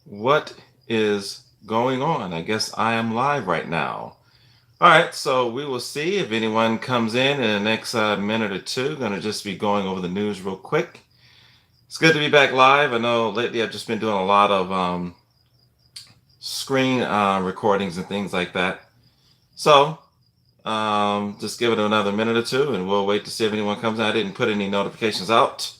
What is going on? I guess I am live right now. All right, so we will see if anyone comes in the next minute or two. Going to just be going over the news real quick. It's good to be back live. I know lately I've just been doing a lot of screen recordings and things like that. So just give it another minute or two and we'll wait to see if anyone comes in. I didn't put any notifications out.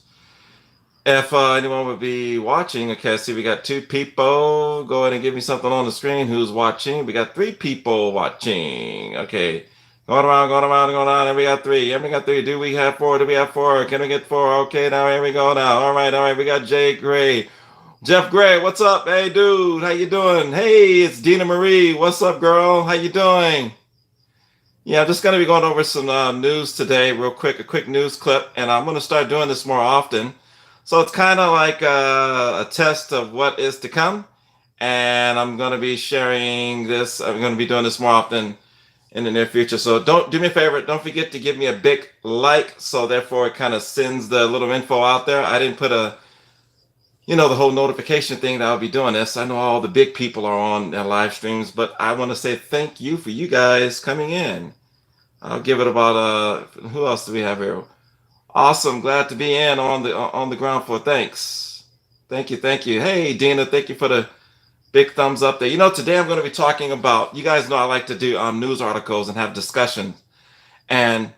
If anyone would be watching, okay, I see we got two people. Go ahead and give me something on the screen. Who's watching? We got three people watching. Okay. Going around, going around, going on. And we got three. And we got three. Do we have four? Do we have four? Can we get four? Okay, now here we go now. All right, all right. We got Jay Gray. Jeff Gray, what's up? Hey, dude. How you doing? Hey, it's Dina Marie. What's up, girl? How you doing? Yeah, I'm just going to be going over some news today, real quick, a quick news clip, and I'm going to start doing this more often. So it's kind of like a test of what is to come, and I'm going to be sharing this. I'm going to be doing this more often in the near future. So don't do me a favor. Don't forget to give me a big like. So therefore, it kind of sends the little info out there. I didn't put the whole notification thing that I'll be doing this. I know all the big people are on their live streams, but I want to say thank you for you guys coming in. I'll give it about who else do we have here? Awesome, glad to be in on the ground floor. Thanks. Thank you, thank you. Hey Dina, thank you for the big thumbs up there. Today I'm going to be talking about, you guys know I like to do news articles and have discussions. And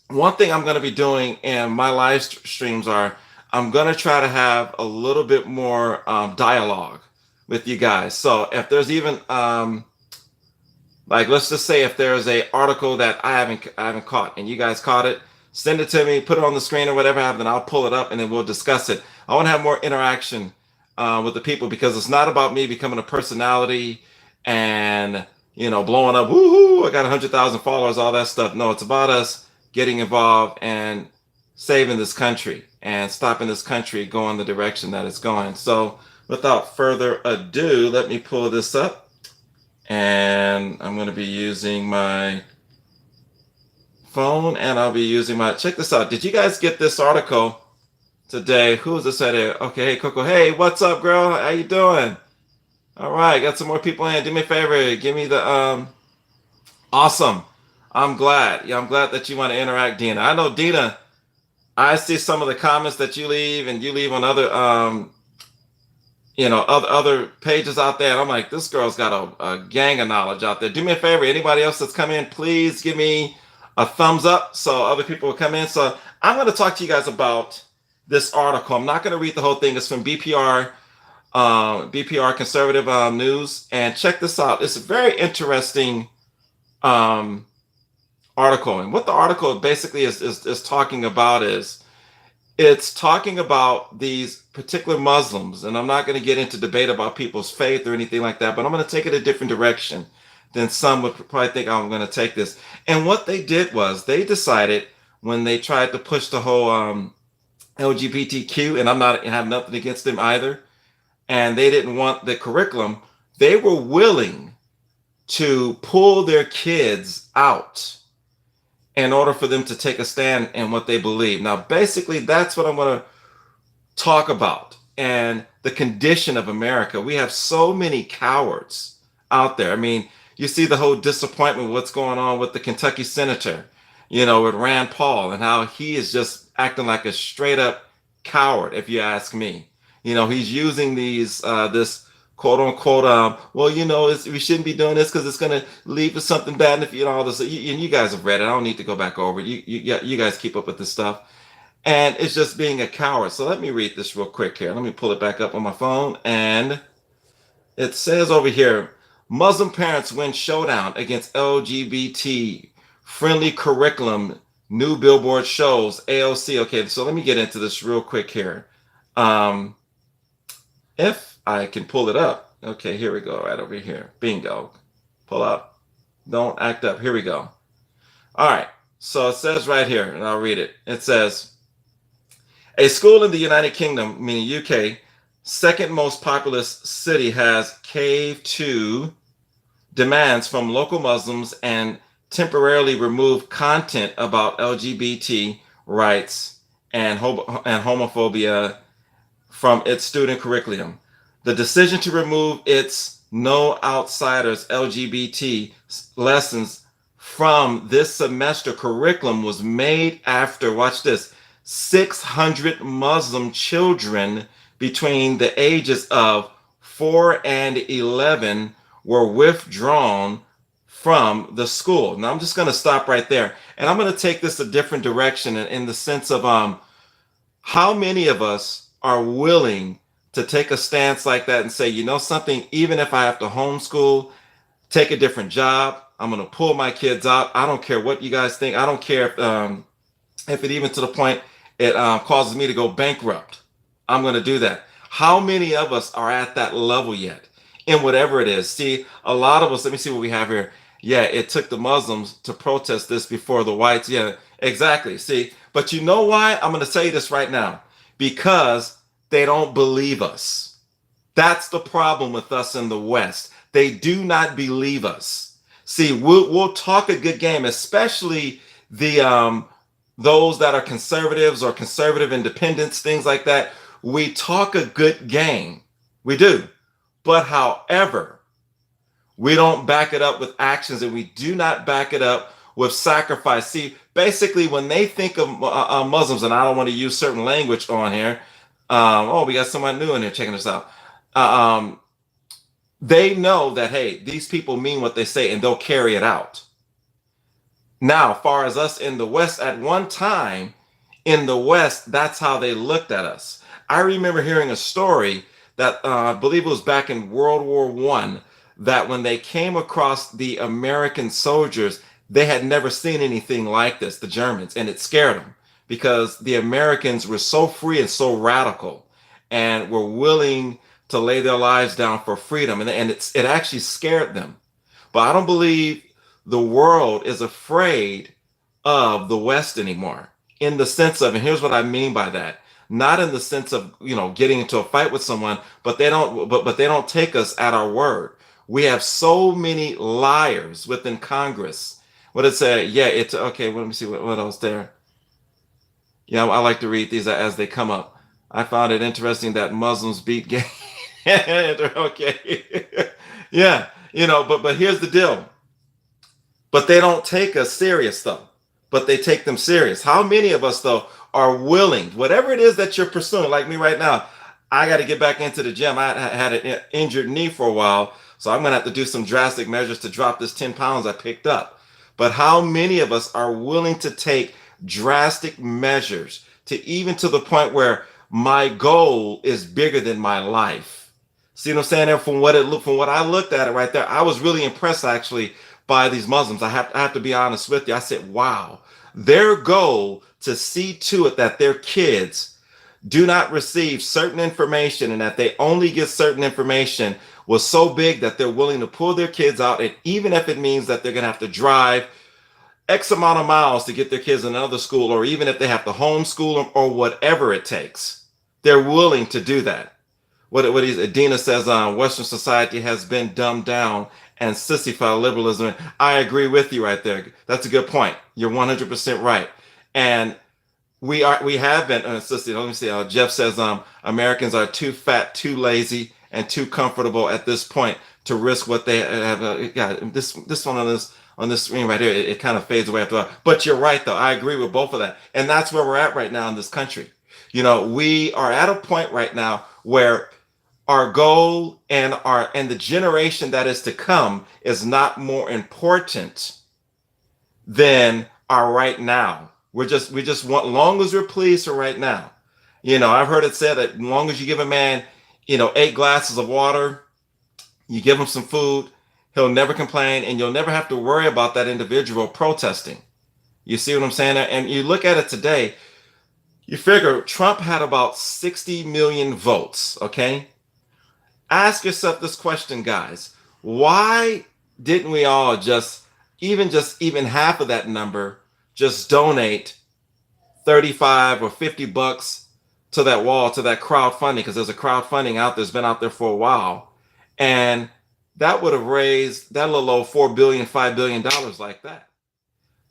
one thing I'm going to be doing in my live streams are I'm going to try to have a little bit more dialogue with you guys. So if there's even like, let's just say if there's a article that I haven't caught and you guys caught it, send it to me, put it on the screen or whatever, then I'll pull it up and then we'll discuss it. I want to have more interaction with the people because it's not about me becoming a personality and blowing up. Woohoo! I got 100,000 followers, all that stuff. No, it's about us getting involved and saving this country and stopping this country going the direction that it's going. So, without further ado, let me pull this up and I'm going to be using my phone and I'll be using my, check this out. Did you guys get this article today? Who is this at here? Okay, hey Coco. Hey, what's up, girl? How you doing? All right, got some more people in. Do me a favor, give me the awesome. I'm glad. Yeah, I'm glad that you want to interact, Dina. I know Dina, I see some of the comments that you leave and you leave on other other pages out there. And I'm like, this girl's got a gang of knowledge out there. Do me a favor, anybody else that's come in, please give me a thumbs up so other people will come in. So I'm going to talk to you guys about this article. I'm not going to read the whole thing. It's from BPR Conservative News. And check this out. It's a very interesting um, article. And what the article basically is talking about is it's talking about these particular Muslims, and I'm not going to get into debate about people's faith or anything like that, but I'm going to take it a different direction than some would probably think I'm going to take this. And what they did was they decided when they tried to push the whole LGBTQ, and I have nothing against them either, and they didn't want the curriculum, they were willing to pull their kids out in order for them to take a stand in what they believe. Now, basically, that's what I'm going to talk about and the condition of America. We have so many cowards out there. I mean, you see the whole disappointment with what's going on with the Kentucky senator, with Rand Paul and how he is just acting like a straight up coward, if you ask me. He's using this quote unquote, we shouldn't be doing this because it's going to lead to something bad. And if all this, and you guys have read it, I don't need to go back over it. You guys keep up with this stuff. And it's just being a coward. So let me read this real quick here. Let me pull it back up on my phone. And it says over here, Muslim parents win showdown against LGBT friendly curriculum. New billboard shows AOC. Okay, so let me get into this real quick here. If I can pull it up. Okay, here we go, right over here. Bingo. Pull up. Don't act up. Here we go. All right. So it says right here, and I'll read it. It says, a school in the United Kingdom, meaning UK, second most populous city, has caved to demands from local Muslims and temporarily removed content about LGBT rights and homophobia from its student curriculum. The decision to remove its No Outsiders LGBT lessons from this semester curriculum was made after, watch this, 600 Muslim children between the ages of 4 and 11 were withdrawn from the school. Now I'm just going to stop right there, and I'm going to take this a different direction in the sense of how many of us are willing to take a stance like that and say, you know something, even if I have to homeschool, take a different job, I'm going to pull my kids out. I don't care what you guys think. I don't care if it even to the point it causes me to go bankrupt. I'm going to do that. How many of us are at that level yet in whatever it is? See, a lot of us, let me see what we have here. Yeah, it took the Muslims to protest this before the whites. Yeah, exactly. See, but you know why? I'm going to say this right now. Because they don't believe us. That's the problem with us in the West. They do not believe us. See, we'll talk a good game, especially the those that are conservatives or conservative independents, things like that. We talk a good game. We do. But however, we don't back it up with actions, and we do not back it up with sacrifice. See, basically, when they think of Muslims, and I don't want to use certain language on here. Oh, we got someone new in here checking us out. They know that, hey, these people mean what they say, and they'll carry it out. Now, as far as us in the West, at one time in the West, that's how they looked at us. I remember hearing a story that I believe it was back in World War I, that when they came across the American soldiers, they had never seen anything like this, the Germans, and it scared them because the Americans were so free and so radical and were willing to lay their lives down for freedom. And it actually scared them. But I don't believe the world is afraid of the West anymore, in the sense of, and here's what I mean by that. Not in the sense of, getting into a fight with someone, but they don't take us at our word. We have so many liars within Congress. What it say? Yeah, it's okay. Let me see what else there. Yeah, I like to read these as they come up. I found it interesting that Muslims beat gay. Okay. Yeah, but here's the deal. But they don't take us serious though. But they take them serious. How many of us though are willing, whatever it is that you're pursuing, like me right now, I got to get back into the gym. I had an injured knee for a while, so I'm going to have to do some drastic measures to drop this 10 pounds I picked up. But how many of us are willing to take drastic measures even to the point where my goal is bigger than my life? See what I'm saying? And from what I looked at it right there, I was really impressed actually by these Muslims. I have to be honest with you. I said, wow, their goal to see to it that their kids do not receive certain information and that they only get certain information was so big that they're willing to pull their kids out. And even if it means that they're going to have to drive X amount of miles to get their kids in another school, or even if they have to homeschool them or whatever it takes, they're willing to do that. Adina says, Western society has been dumbed down and sissified liberalism. I agree with you right there. That's a good point. You're 100% right. And we have been assisted. Let me see. Jeff says Americans are too fat, too lazy, and too comfortable at this point to risk what they have. This one on this screen right here, it kind of fades away after a while. But you're right, though. I agree with both of that, and that's where we're at right now in this country. We are at a point right now where our goal and the generation that is to come is not more important than our right now. We just want, long as we're pleased for right now. I've heard it said that as long as you give a man, 8 glasses of water, you give him some food, he'll never complain, and you'll never have to worry about that individual protesting. You see what I'm saying? And you look at it today, you figure Trump had about 60 million votes, okay? Ask yourself this question, guys. Why didn't we all even half of that number, just donate 35 or 50 bucks to that wall, to that crowdfunding? Because there's a crowdfunding out there, it's been out there for a while. And that would have raised that little old $4 billion, $5 billion like that.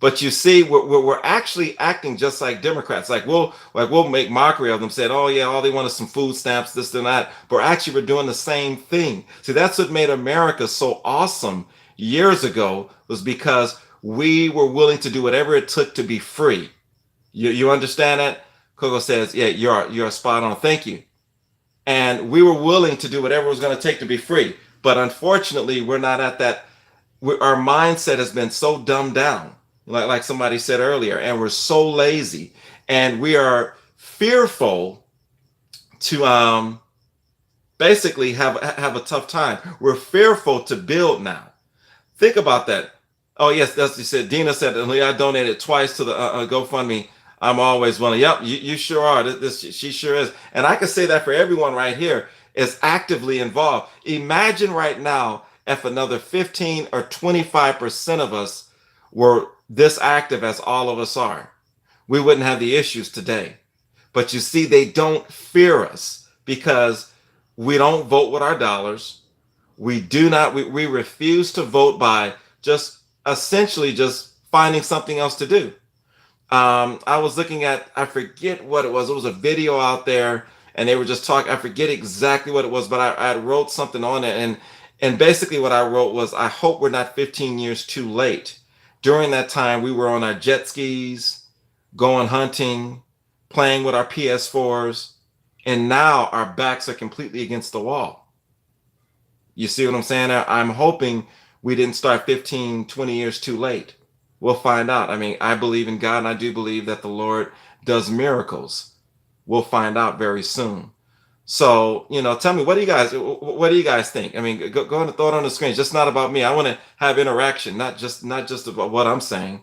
But you see, we're actually acting just like Democrats. Like we'll make mockery of them, saying, "Oh yeah, all they want is some food stamps, this and that." But actually, we're doing the same thing. See, that's what made America so awesome years ago, was because we were willing to do whatever it took to be free. You understand that? Coco says, "Yeah, you're spot on. Thank you." And we were willing to do whatever it was going to take to be free. But unfortunately, we're not at that. Our mindset has been so dumbed down, like somebody said earlier, and we're so lazy, and we are fearful to basically have a tough time. We're fearful to build now. Think about that. Oh yes, that's what you said. Dina said, I donated twice to the GoFundMe. I'm always willing. Yep, you sure are. She sure is. And I can say that for everyone right here is actively involved. Imagine right now if another 15 or 25% of us were this active as all of us are. We wouldn't have the issues today. But you see, they don't fear us because we don't vote with our dollars. We do not, we refuse to vote by just essentially just finding something else to do. I was looking at, I forget what it was. It was a video out there and they were just talking. I forget exactly what it was, but I wrote something on it. And basically what I wrote was, I hope we're not 15 years too late. During that time, we were on our jet skis, going hunting, playing with our PS4s, and now our backs are completely against the wall. You see what I'm saying? I'm hoping we didn't start 15, 20 years too late. We'll find out. I mean, I believe in God, and I do believe that the Lord does miracles. We'll find out very soon. So, tell me, what do you guys think? I mean, go ahead and throw it on the screen. It's just not about me. I want to have interaction, not just about what I'm saying.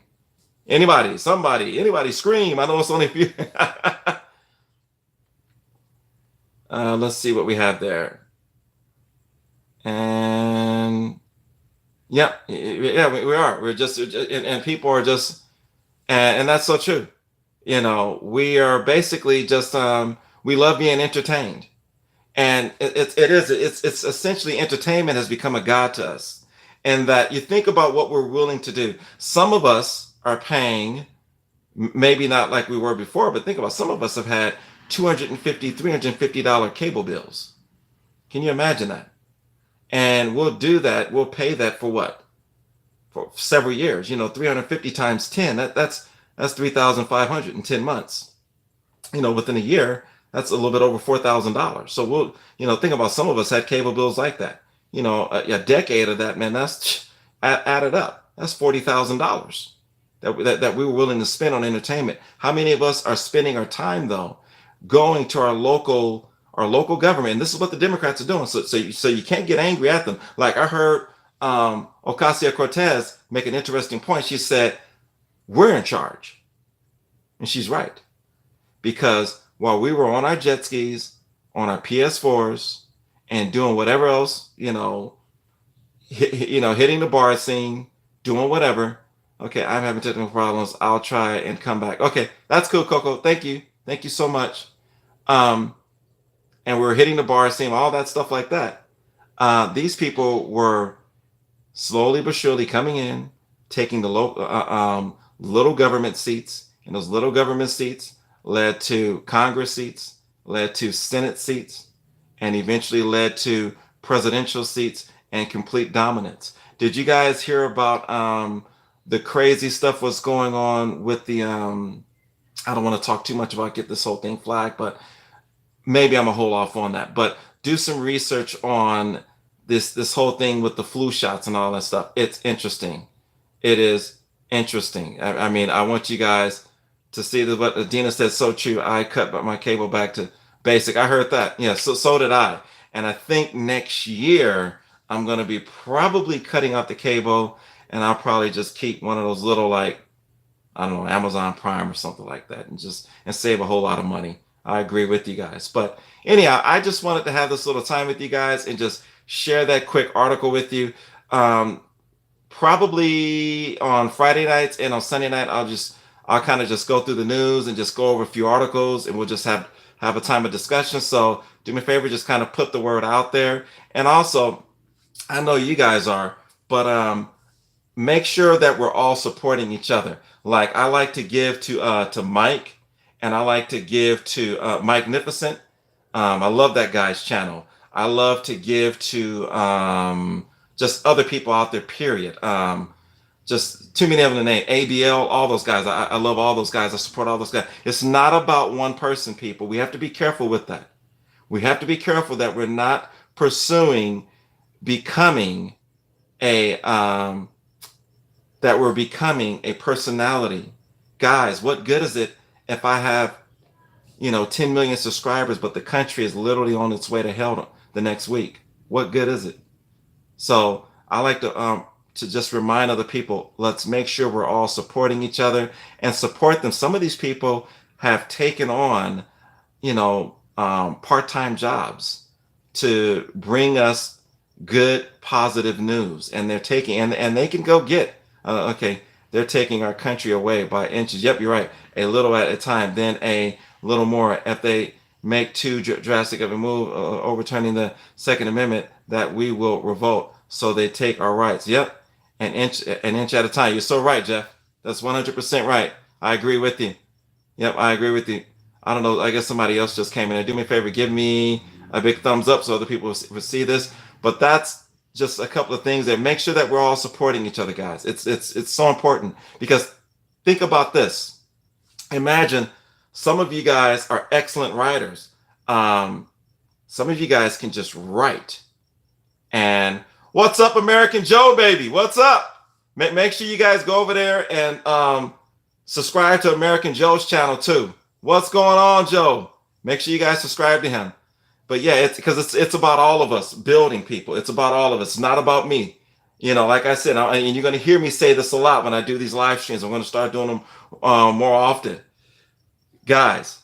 Anybody scream. I know it's only a few. Let's see what we have there. And yeah, yeah, we are. We're just, and people are just, and that's so true. We are basically just, we love being entertained. And it's essentially, entertainment has become a god to us. And that you think about what we're willing to do. Some of us are paying, maybe not like we were before, but think about, some of us have had $250, $350 cable bills. Can you imagine that? And we'll do that. We'll pay that for what? For several years. 350 times 10. That's 3,500 in 10 months. Within a year, that's a little bit over $4,000. So we'll, think about, some of us had cable bills like that. A decade of that, man, that's added up. That's $40,000 that we were willing to spend on entertainment. How many of us are spending our time though, going to our local government? And this is what the Democrats are doing. So you can't get angry at them. Like I heard Ocasio-Cortez make an interesting point. She said, we're in charge. And she's right. Because while we were on our jet skis, on our PS4s, and doing whatever else, hitting the bar scene, doing whatever. Okay, I'm having technical problems. I'll try and come back. Okay, that's cool, Coco. Thank you. Thank you so much. And we were hitting the bar scene, all that stuff like that. These people were slowly but surely coming in, taking the little government seats, and those little government seats led to Congress seats, led to Senate seats, and eventually led to presidential seats and complete dominance. Did you guys hear about the crazy stuff was going on with the I don't want to talk too much about get this whole thing flagged, but maybe I'm gonna hold off on that. But do some research on this whole thing with the flu shots and all that stuff. It's interesting. It is interesting. I mean, I want you guys to see what Adina said. So true. I cut my cable back to basic. I heard that. Yeah. So did I. And I think next year I'm gonna be probably cutting out the cable, and I'll probably just keep one of those little, like, I don't know, Amazon Prime or something like that, and save a whole lot of money. I agree with you guys. But anyhow, I just wanted to have this little time with you guys and just share that quick article with you. Probably on Friday nights and on Sunday night, I'll kind of just go through the news and just go over a few articles, and we'll just have a time of discussion. So do me a favor, just kind of put the word out there. And also, I know you guys are, but make sure that we're all supporting each other. Like I like to give to Mike, and I like to give to Mike Nificent. I love that guy's channel. I love to give to just other people out there. Period. Just too many of them to name. ABL, all those guys. I love all those guys. I support all those guys. It's not about one person, people. We have to be careful with that. We have to be careful that we're not pursuing becoming a that we're becoming a personality. Guys, what good is it if I have 10 million subscribers, but the country is literally on its way to hell the next week? What good is it? So I like to just remind other people, let's make sure we're all supporting each other and support them. Some of these people have taken on, part-time jobs to bring us good, positive news, and they're taking and they can go get okay. They're taking our country away by inches. Yep, you're right. A little at a time, then a little more. If they make too drastic of a move, overturning the Second Amendment, that we will revolt. So they take our rights. Yep, an inch at a time. You're so right, Jeff. That's 100% right. I agree with you. Yep, I agree with you. I don't know. I guess somebody else just came in. And do me a favor, give me a big thumbs up so other people will see this. But that's just a couple of things that make sure that we're all supporting each other, guys. It's so important, because think about this. Imagine some of you guys are excellent writers. Some of you guys can just write. And what's up, American Joe, baby? What's up? Make sure you guys go over there and subscribe to American Joe's channel too. What's going on, Joe? Make sure you guys subscribe to him. But yeah, it's about all of us building people. It's about all of us. It's not about me. Like I said, and you're going to hear me say this a lot when I do these live streams. I'm going to start doing them more often. Guys,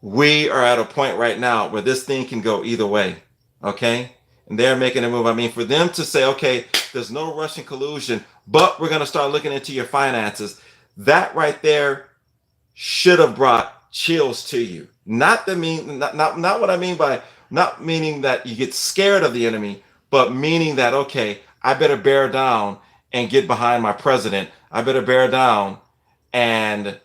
we are at a point right now where this thing can go either way. Okay? And they're making a move. I mean, for them to say, okay, there's no Russian collusion, but we're going to start looking into your finances. That right there should have brought chills to you. Not what I mean by not meaning that you get scared of the enemy, but meaning that, okay, I better bear down and get behind my president. I better bear down and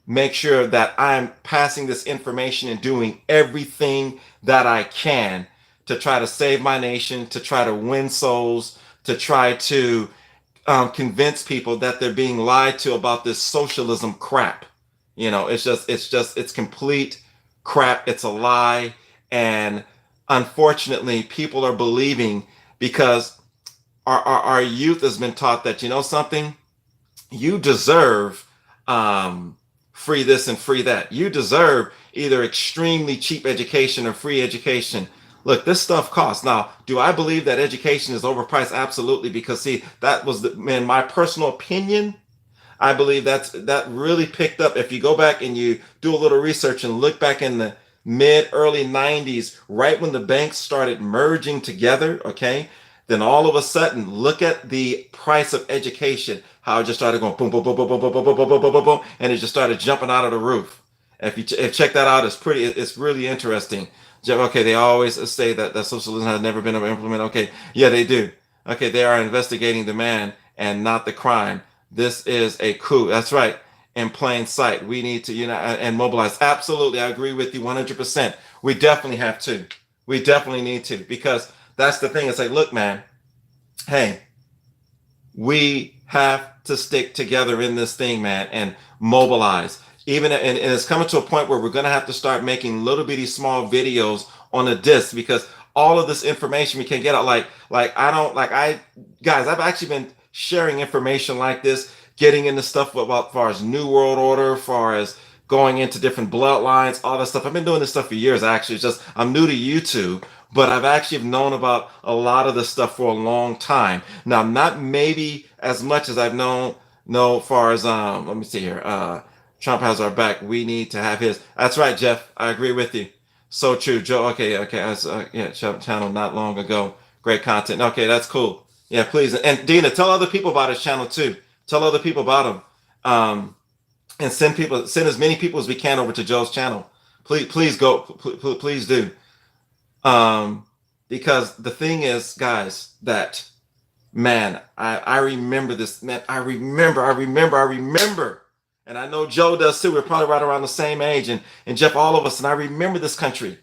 make sure that I'm passing this information and doing everything that I can to try to save my nation, to try to win souls, to try to convince people that they're being lied to about this socialism crap. It's complete crap. It's a lie. And unfortunately, people are believing, because our youth has been taught that, something, you deserve free this and free that. You deserve either extremely cheap education or free education. Look, this stuff costs. Now, do I believe that education is overpriced? Absolutely. Because see, that was in my personal opinion. I believe that really picked up. If you go back and you do a little research and look back in the early 90s, right when the banks started merging together, okay, then all of a sudden, look at the price of education, how it just started going boom, boom, boom, boom, boom, boom, boom, boom, boom, boom, boom, boom, and it just started jumping out of the roof. If you check that out, it's really interesting. Okay, they always say that socialism has never been implemented. Okay, yeah, they do. Okay, they are investigating the man and not the crime. This is a coup. That's right. In plain sight. We need to unite and mobilize. Absolutely. I agree with you 100%. We definitely have to. We definitely need to, because that's the thing. It's like, look, man, hey, we have to stick together in this thing, man, and mobilize. And it's coming to a point where we're going to have to start making little bitty small videos on a disc, because all of this information we can get out. Guys, I've actually been sharing information like this, getting into stuff about far as New World Order, far as going into different bloodlines, all that stuff. I've been doing this stuff for years, actually. It's just I'm new to YouTube, but I've actually known about a lot of this stuff for a long time. Now, not maybe as much as I've known far as let me see here. Trump has our back. We need to have his. That's right, Jeff. I agree with you. So true, Joe. Okay. Yeah, channel not long ago. Great content. Okay, that's cool. Yeah, please. And Dina, tell other people about his channel too. Tell other people about him. And send as many people as we can over to Joe's channel. Please go. Please do. Because the thing is, guys, that Man, I remember this, man. I remember. And I know Joe does too. We're probably right around the same age, and Jeff, all of us. And I remember this country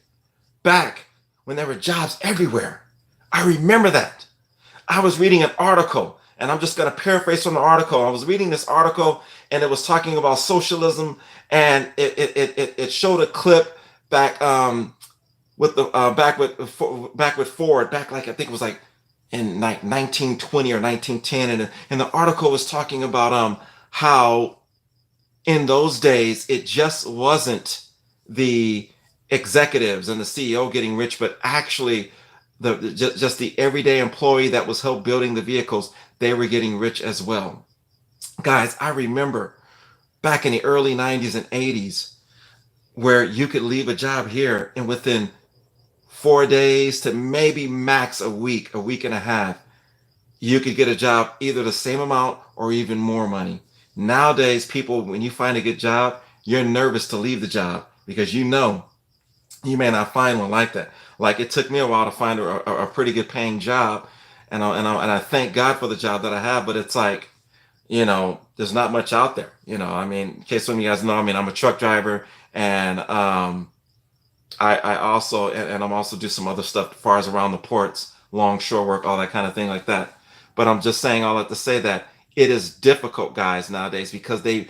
back when there were jobs everywhere. I remember that. I was reading an article, and I'm just going to paraphrase from the article. I was reading this article, and it was talking about socialism, and it showed a clip back with the back with Ford, back like I think it was like in 1920 or 1910, and the article was talking about how in those days it just wasn't the executives and the CEO getting rich, but actually just the everyday employee that was help building the vehicles, they were getting rich as well. Guys, I remember back in the early 90s and 80s where you could leave a job here and within 4 days to maybe max a week and a half, you could get a job either the same amount or even more money. Nowadays, people, when you find a good job, you're nervous to leave the job because you know you may not find one like that. Like it took me a while to find a pretty good paying job, and I thank God for the job that I have. But it's like, there's not much out there. I mean, in case some of you guys know, I mean, I'm a truck driver, and I also and I'm also do some other stuff as far as around the ports, longshore work, all that kind of thing like that. But I'm just saying all that to say that it is difficult, guys, nowadays because they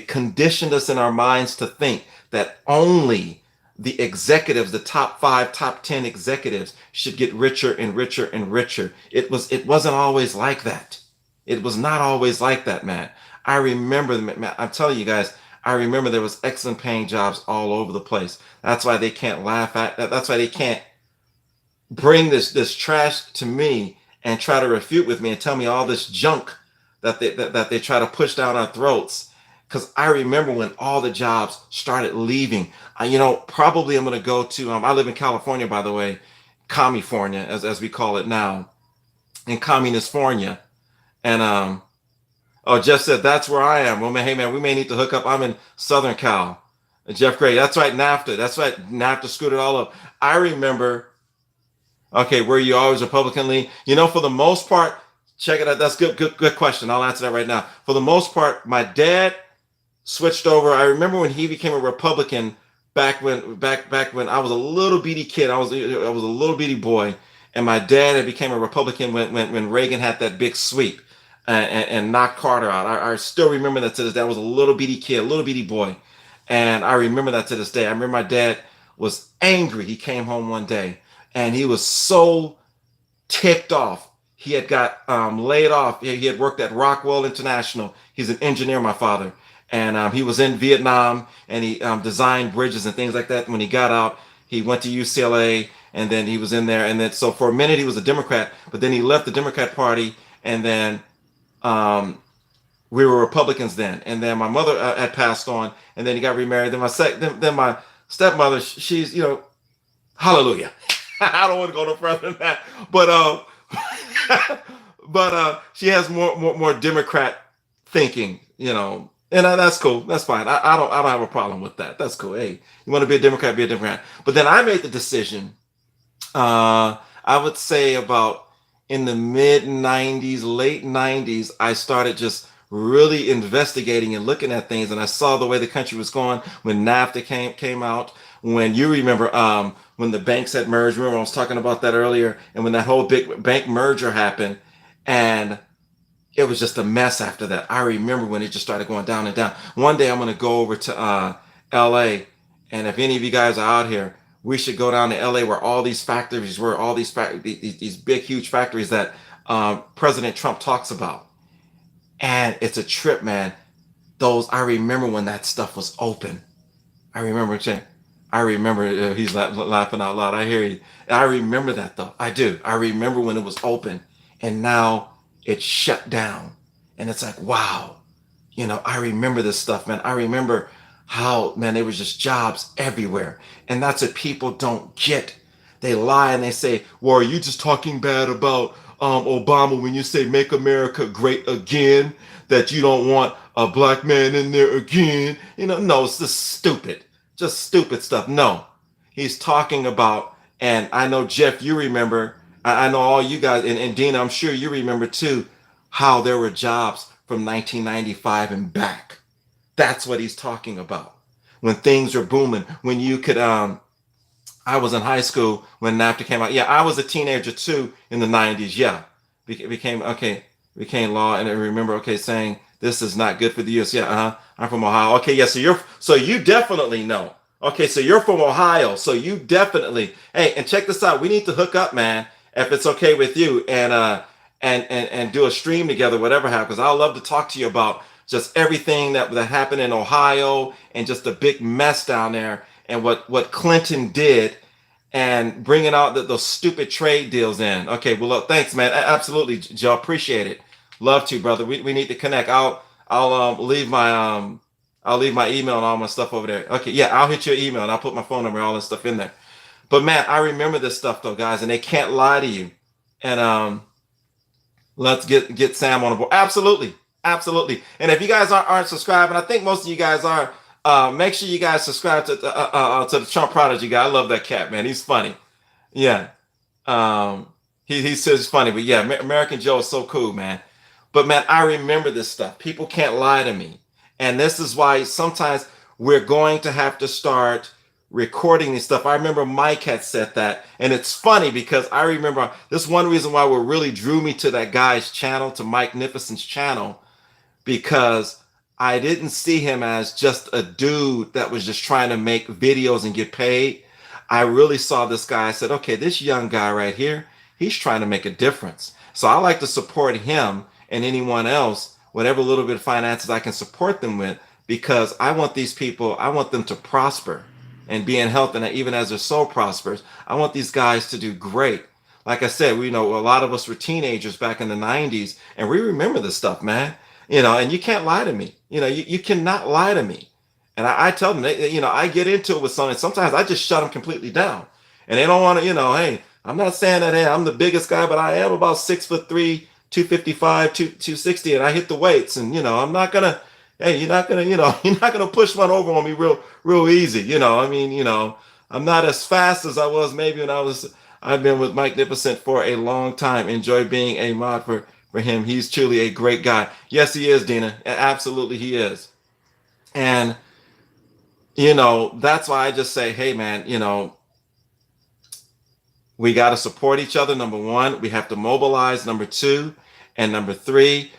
conditioned us in our minds to think that only the executives, the top five, top 10 executives should get richer and richer and richer. It wasn't always like that. It was not always like that, man. I remember, man, I'm telling you guys, I remember there was excellent paying jobs all over the place. That's why they can't laugh at that. That's why they can't bring this trash to me and try to refute with me and tell me all this junk that they try to push down our throats. Because I remember when all the jobs started leaving. Probably I'm going to go to. I live in California, by the way, California, as we call it now, in Communistfornia. And oh, Jeff said that's where I am. Well, man, hey man, we may need to hook up. I'm in Southern Cal. Jeff Gray, that's right, NAFTA. That's right, NAFTA screwed it all up. I remember. Okay, were you always Republican lean? For the most part, check it out. That's good question. I'll answer that right now. For the most part, my dad switched over. I remember when he became a Republican back when I was a little bitty kid. I was a little bitty boy, and my dad had became a Republican when Reagan had that big sweep and knocked Carter out. I still remember that to this day. I was a little bitty kid, a little bitty boy, and I remember that to this day. I remember my dad was angry. He came home one day and he was so ticked off. He had got laid off. He had worked at Rockwell International. He's an engineer, my father. And he was in Vietnam, and he designed bridges and things like that. When he got out, he went to UCLA, and then he was in there. And then, so for a minute, he was a Democrat, but then he left the Democrat Party, and then we were Republicans then. And then my mother had passed on, and then he got remarried. Then my stepmother, she's, hallelujah. I don't want to go no further than that, but but she has more Democrat thinking, and that's cool. That's fine. I don't have a problem with that. That's cool. Hey, you want to be a Democrat, be a Democrat. But then I made the decision. I would say about in the mid '90s, late '90s, I started just really investigating and looking at things, and I saw the way the country was going when NAFTA came out. When you remember when the banks had merged, remember I was talking about that earlier, and when that whole big bank merger happened, and it was just a mess after that. I remember when it just started going down and down. One day I'm going to go over to LA, and if any of you guys are out here, we should go down to LA where all these factories were, all these big, huge factories that President Trump talks about. And it's a trip, man. I remember when that stuff was open. I remember saying, he's laughing out loud. I hear you. I remember that though. I do. I remember when it was open, and now it's shut down. And it's like, wow, I remember this stuff, man. I remember how, man, there was just jobs everywhere. And that's what people don't get. They lie and they say, well, are you just talking bad about Obama when you say make America great again, that you don't want a black man in there again? No, it's just stupid stuff. No, he's talking about, and I know, Jeff, you remember I know all you guys, and Dina, I'm sure you remember too, how there were jobs from 1995 and back. That's what he's talking about. When things were booming, when you could, I was in high school when NAFTA came out. Yeah, I was a teenager too in the 90s. Yeah, became okay, became law, and I remember saying this is not good for the U.S. Yeah, I'm from Ohio. Okay, yeah, so you definitely know. Okay, so you're from Ohio, so you definitely. Hey, and check this out. We need to hook up, man, if it's okay with you, and do a stream together, whatever happens. I'd love to talk to you about just everything that happened in Ohio and just the big mess down there and what Clinton did and bringing out those stupid trade deals in. Okay, well, look, thanks, man. Absolutely, Joe. Appreciate it. Love to, brother. We need to connect. I'll leave my email and all my stuff over there. Okay, yeah, I'll hit your email and I'll put my phone number and all this stuff in there. But man, I remember this stuff though, guys, and they can't lie to you. And let's get Sam on the board. Absolutely, absolutely. And if you guys aren't subscribing, I think most of you guys are. Make sure you guys subscribe to the Trump Prodigy guy. I love that cat, man. He's funny. Yeah. He says funny, but yeah, American Joe is so cool, man. But man, I remember this stuff. People can't lie to me. And this is why sometimes we're going to have to start recording this stuff. I remember Mike had said that. And it's funny because I remember this one reason why what really drew me to that guy's channel, to Mike Nificent's channel, because I didn't see him as just a dude that was just trying to make videos and get paid. I really saw this guy. I said, okay, this young guy right here, he's trying to make a difference. So I like to support him and anyone else, whatever little bit of finances I can support them with, because I want these people, I want them to prosper and be in health. And even as their soul prospers, I want these guys to do great. Like I said, we know a lot of us were teenagers back in the 90s, and we remember this stuff, man. And you can't lie to me. You cannot lie to me. And I tell them, I get into it with something. Sometimes I just shut them completely down. And they don't want to, hey, I'm not saying that, hey, I'm the biggest guy, but I am about 6'3", 255, 260, and I hit the weights. And, I'm not going to, hey, you're not going to, you're not going to push one over on me real easy. I'm not as fast as I was maybe when I've been with Mike Nificent for a long time. Enjoy being a mod for him. He's truly a great guy. Yes, he is, Dina. Absolutely, he is. And, that's why I just say, hey, man, we got to support each other. Number one, we have to mobilize. Number two, and number three,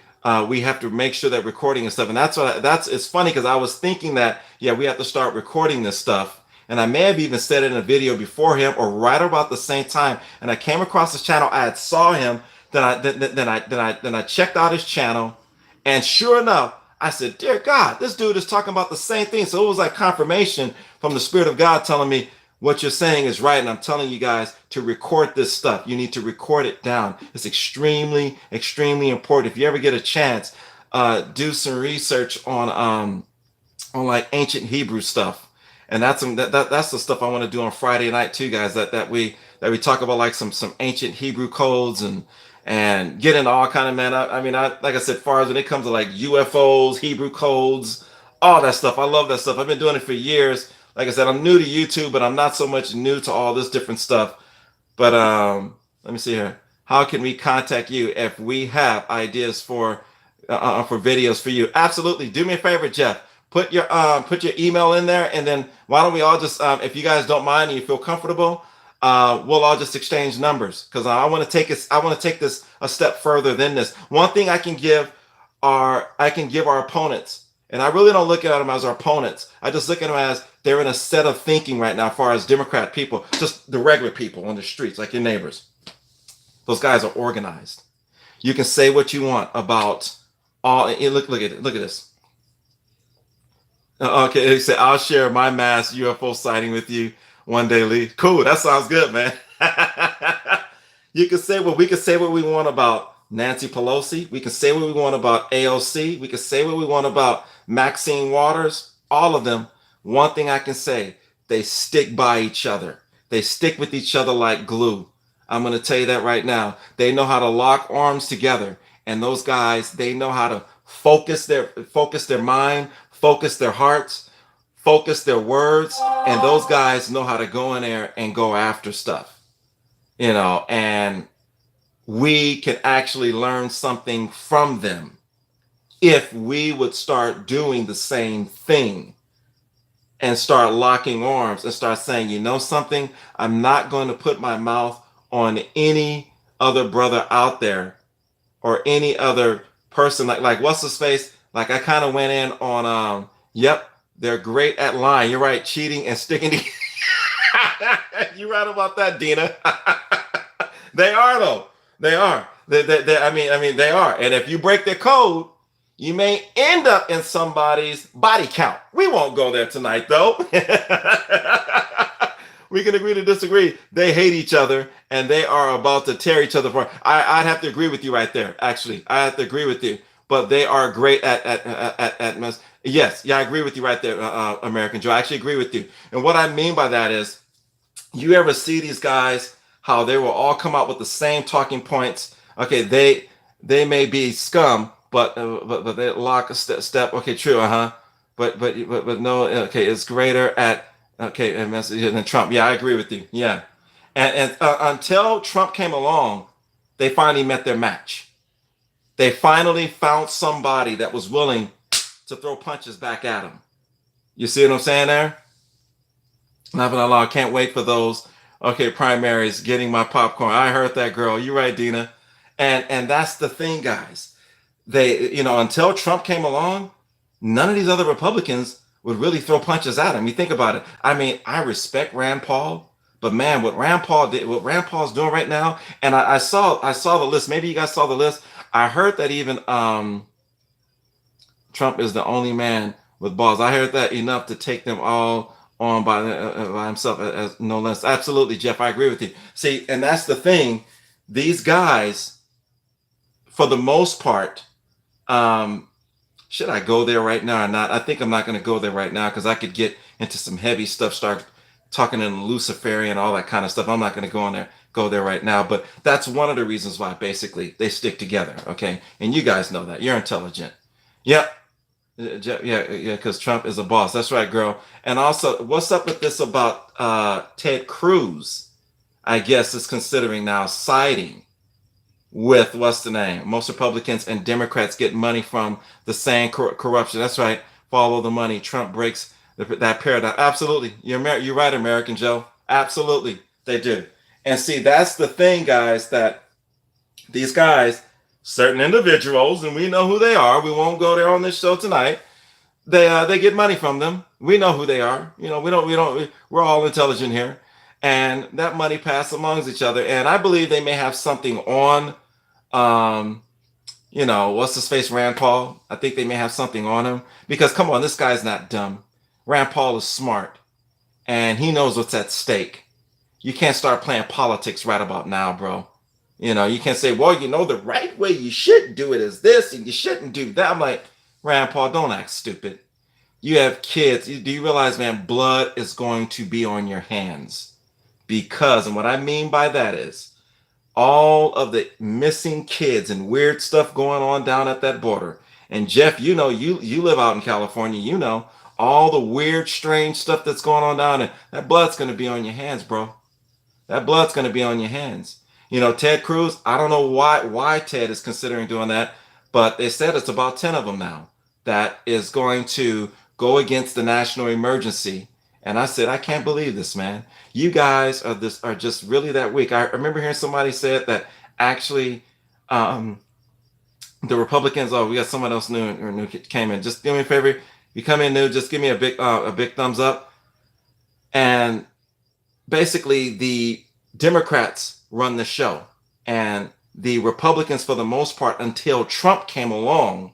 we have to make sure that recording and stuff. And it's funny because I was thinking that, yeah, we have to start recording this stuff. And I may have even said it in a video before him or right about the same time. And I came across his channel. I had saw him. Then I checked out his channel. And sure enough, I said, dear God, this dude is talking about the same thing. So it was like confirmation from the Spirit of God telling me what you're saying is right. And I'm telling you guys to record this stuff. You need to record it down. It's extremely, extremely important. If you ever get a chance, do some research on like ancient Hebrew stuff. And that's the stuff I want to do on Friday night too, guys, that we talk about like some ancient Hebrew codes and get into all kind of, man. Like I said, far as when it comes to like UFOs, Hebrew codes, all that stuff. I love that stuff. I've been doing it for years. Like I said, I'm new to YouTube, but I'm not so much new to all this different stuff. But let me see here. How can we contact you if we have ideas for videos for you? Absolutely. Do me a favor, Jeff. Put your email in there, and then why don't we all just, if you guys don't mind and you feel comfortable, we'll all just exchange numbers, because I want to take this a step further than this. One thing I can give our opponents, and I really don't look at them as our opponents. I just look at them as they're in a set of thinking right now, as far as Democrat people, just the regular people on the streets, like your neighbors. Those guys are organized. You can say what you want about all. Look at this. Okay, they say I'll share my mass UFO sighting with you one day, Lee. Cool, that sounds good, man. We can say what we want about Nancy Pelosi. We can say what we want about AOC. We can say what we want about Maxine Waters. All of them. One thing I can say, they stick by each other. They stick with each other like glue. I'm going to tell you that right now. They know how to lock arms together. And those guys, they know how to focus their mind, focus their hearts, focus their words, and those guys know how to go in there and go after stuff. and we can actually learn something from them if we would start doing the same thing and start locking arms and start saying, you know something, I'm not going to put my mouth on any other brother out there or any other person like what's his face? Like I kind of went in on yep, they're great at lying. You're right, cheating and sticking to you're right about that, Dina. They are though. They are. I mean, they are. And if you break their code, you may end up in somebody's body count. We won't go there tonight, though. We can agree to disagree. They hate each other, and they are about to tear each other apart. I'd have to agree with you right there. Actually, I have to agree with you. But they are great at yes, yeah, I agree with you right there, American Joe. I actually agree with you. And what I mean by that is, you ever see these guys how they will all come out with the same talking points? Okay, they may be scum, but they lock a step. Okay, true, but no. Okay, it's greater at okay and than Trump. Yeah, I agree with you. Yeah, and until Trump came along, they finally met their match. They finally found somebody that was willing to throw punches back at them. You see what I'm saying there? Not gonna lie, I can't wait for those. Okay, primaries, getting my popcorn. I heard that girl. You're right, Dina. And that's the thing, guys. They, until Trump came along, none of these other Republicans would really throw punches at him. You think about it. I mean, I respect Rand Paul, but man, what Rand Paul did, what Rand Paul's doing right now, and I saw the list. Maybe you guys saw the list. I heard that even Trump is the only man with balls. I heard that enough to take them all on by himself, as no less. Absolutely, Jeff. I agree with you. See, and that's the thing. These guys, for the most part, um, should I go there right now or not? I think I'm not going to go there right now because I could get into some heavy stuff, start talking in Luciferian, all that kind of stuff. I'm not going to go there right now. But that's one of the reasons why basically they stick together. Okay, and you guys know that you're intelligent. Yep. Yeah, because Trump is a boss. That's right, girl. And also, what's up with this about Ted Cruz? I guess is considering now siding with what's the name? Most Republicans and Democrats get money from the same corruption. That's right. Follow the money. Trump breaks that paradigm. Absolutely. You're right, American Joe. Absolutely. They do. And see, that's the thing, guys, that these guys, certain individuals, and we know who they are. We won't go there on this show tonight. They get money from them. We know who they are. We're all intelligent here, and that money passed amongst each other. And I believe they may have something on, what's his face, Rand Paul. I think they may have something on him because come on, this guy's not dumb. Rand Paul is smart, and he knows what's at stake. You can't start playing politics right about now, bro. You can't say, well, the right way you should do it is this, and you shouldn't do that. I'm like, Rand Paul, don't act stupid. You have kids. Do you realize, man, blood is going to be on your hands? Because, and what I mean by that is, all of the missing kids and weird stuff going on down at that border. And Jeff, you live out in California, all the weird, strange stuff that's going on down there. That blood's going to be on your hands, bro. That blood's going to be on your hands. Ted Cruz, I don't know why Ted is considering doing that, but they said it's about 10 of them now that is going to go against the national emergency. And I said, I can't believe this, man. You guys are just really that weak. I remember hearing somebody said that actually the Republicans, we got someone else new came in. Just do me a favor. If you come in new, just give me a big thumbs up. And basically the Democrats run the show, and the Republicans, for the most part, until Trump came along,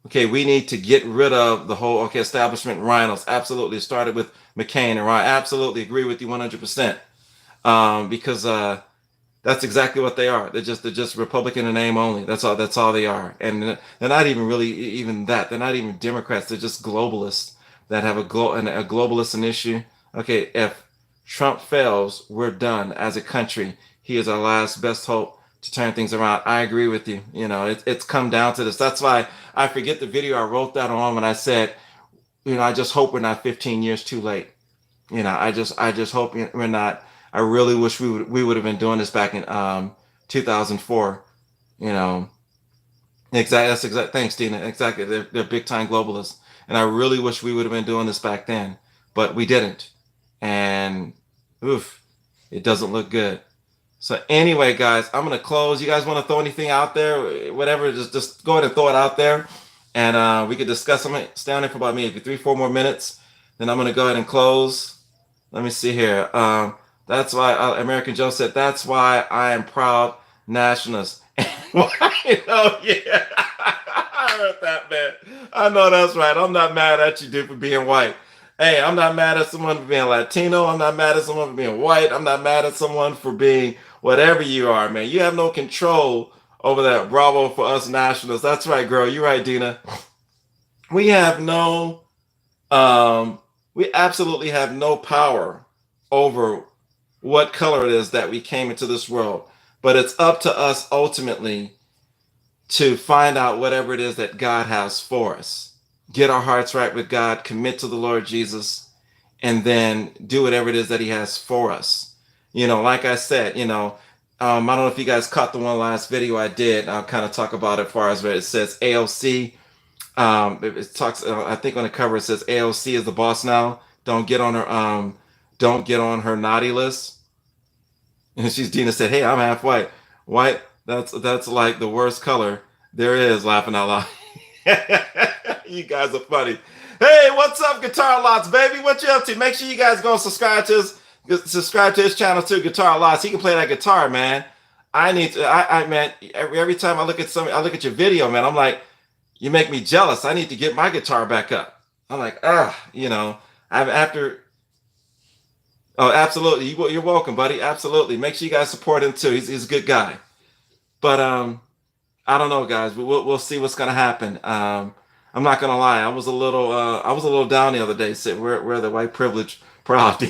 okay, we need to get rid of the whole establishment rhinos. Absolutely, it started with McCain and Ryan. Absolutely agree with you 100%. Because that's exactly what they are. They're just Republican in name only. That's all they are. And they're not even really even that. They're not even Democrats. They're just globalists that have a globalist an issue. Okay, if Trump fails, we're done as a country. He is our last best hope to turn things around. I agree with you. It's come down to this. That's why I forget the video I wrote that on when I said, I just hope we're not 15 years too late. I just hope we're not. I really wish we would have been doing this back in 2004. You know, exactly. That's exact. Thanks, Dina. Exactly. They're big time globalists, and I really wish we would have been doing this back then, but we didn't. And oof, it doesn't look good. So anyway, guys, I'm gonna close. You guys want to throw anything out there? Whatever, just go ahead and throw it out there, and we could discuss. I'm gonna stay on there for about maybe 3, 4 more minutes. Then I'm gonna go ahead and close. Let me see here. That's why American Joe said. That's why I am proud nationalist. Why? Oh yeah, I heard that, man. I know that's right. I'm not mad at you, dude, for being white. Hey, I'm not mad at someone for being Latino. I'm not mad at someone for being white. I'm not mad at someone for being whatever you are, man. You have no control over that. Bravo for us nationalists. That's right, girl. You're right, Dina. We have no, um, we absolutely have no power over what color it is that we came into this world. But it's up to us ultimately to find out whatever it is that God has for us. Get our hearts right with God, commit to the Lord Jesus, and then do whatever it is that He has for us. Like I said, I don't know if you guys caught the one last video I did. I'll kind of talk about it as far as where it says AOC. It talks. I think on the cover it says AOC is the boss now. Don't get on her naughty list. And Dina said, "Hey, I'm half white. White. That's like the worst color there is." Laughing out loud. You guys are funny. Hey, what's up, Guitar Lots, baby? What you up to? Make sure you guys go subscribe to his channel too, Guitar Lots. He can play that guitar, man. I need to. Man. Every time I look at your video, man. I'm like, you make me jealous. I need to get my guitar back up. I'm like, after. Oh, absolutely. You're welcome, buddy. Absolutely. Make sure you guys support him too. He's a good guy. But I don't know, guys. We'll see what's gonna happen. I'm not gonna lie. I was a little down the other day. Said we're the white privilege proud.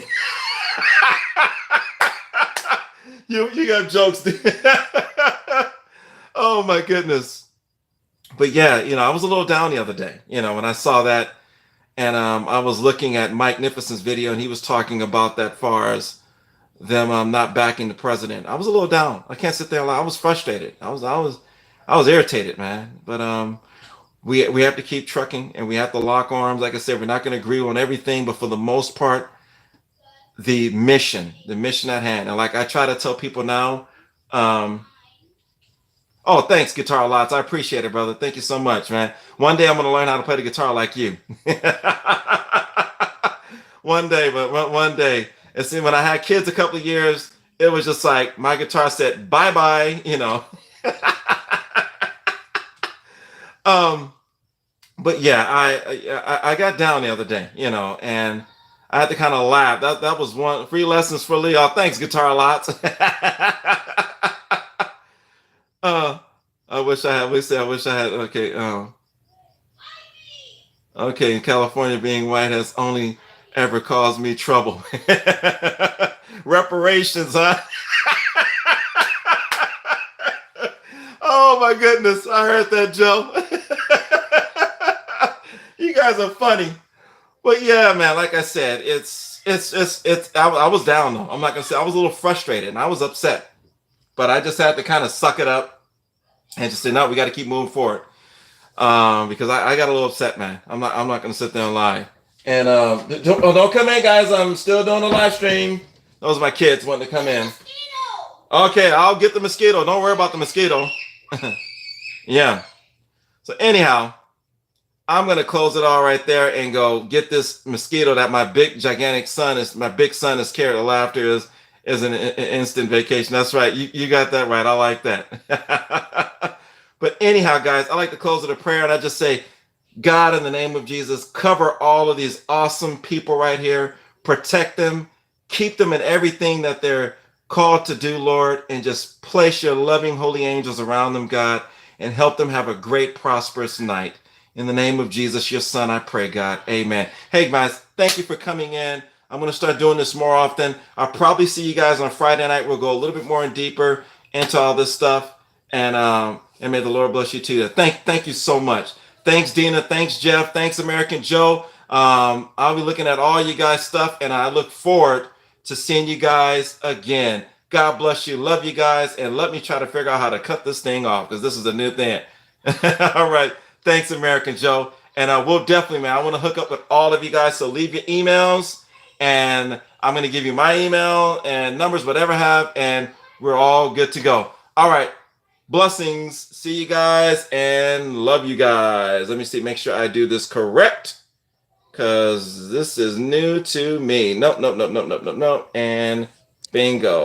You got jokes. Oh my goodness. But yeah, I was a little down the other day. When I saw that, and I was looking at Mike Nificent's video, and he was talking about that far as them not backing the president. I was a little down. I can't sit there and lie. I was frustrated. I was irritated, man. But we have to keep trucking, and we have to lock arms. Like I said, we're not going to agree on everything, but for the most part, the mission at hand. And like I try to tell people now, oh, thanks, Guitar Lots. I appreciate it, brother. Thank you so much, man. One day I'm going to learn how to play the guitar like you. One day. And see, when I had kids a couple of years, it was just like my guitar said bye bye, But yeah, I got down the other day, and I had to kind of laugh. That was one free lessons for Leo. Thanks, Guitar Lots. I wish I had. I wish I had. Okay. Okay. In California, being white has only ever caused me trouble. Reparations, huh? Oh my goodness! I heard that, Joe. You guys are funny. But yeah, man. Like I said, it's. I was down though. I'm not gonna say I was a little frustrated and I was upset, but I just had to kind of suck it up and just say, no, we got to keep moving forward. Because I got a little upset, man. I'm not gonna sit there and lie. And don't come in, guys. I'm still doing the live stream. Those are my kids wanting to come in. Okay, I'll get the mosquito. Don't worry about the mosquito. Yeah. So anyhow, I'm gonna close it all right there and go get this mosquito that my big son is carried. The laughter is an instant vacation. That's right. You got that right. I like that. But anyhow, guys, I like to close with a prayer, and I just say, God, in the name of Jesus, cover all of these awesome people right here. Protect them. Keep them in everything that they're called to do, Lord, and just place your loving holy angels around them, God, and help them have a great, prosperous night. In the name of Jesus, your son, I pray, God. Amen. Hey, guys, thank you for coming in. I'm going to start doing this more often. I'll probably see you guys on Friday night. We'll go a little bit more in deeper into all this stuff. And may the Lord bless you too. Thank you so much. Thanks, Dina. Thanks, Jeff. Thanks, American Joe. I'll be looking at all you guys' stuff, and I look forward to seeing you guys again. God bless you. Love you guys. And let me try to figure out how to cut this thing off because this is a new thing. All right. Thanks, American Joe. And we'll definitely, man, I want to hook up with all of you guys. So leave your emails and I'm going to give you my email and numbers, whatever I have. And we're all good to go. All right. Blessings. See you guys and love you guys. Let me see. Make sure I do this correct because this is new to me. Nope. And bingo.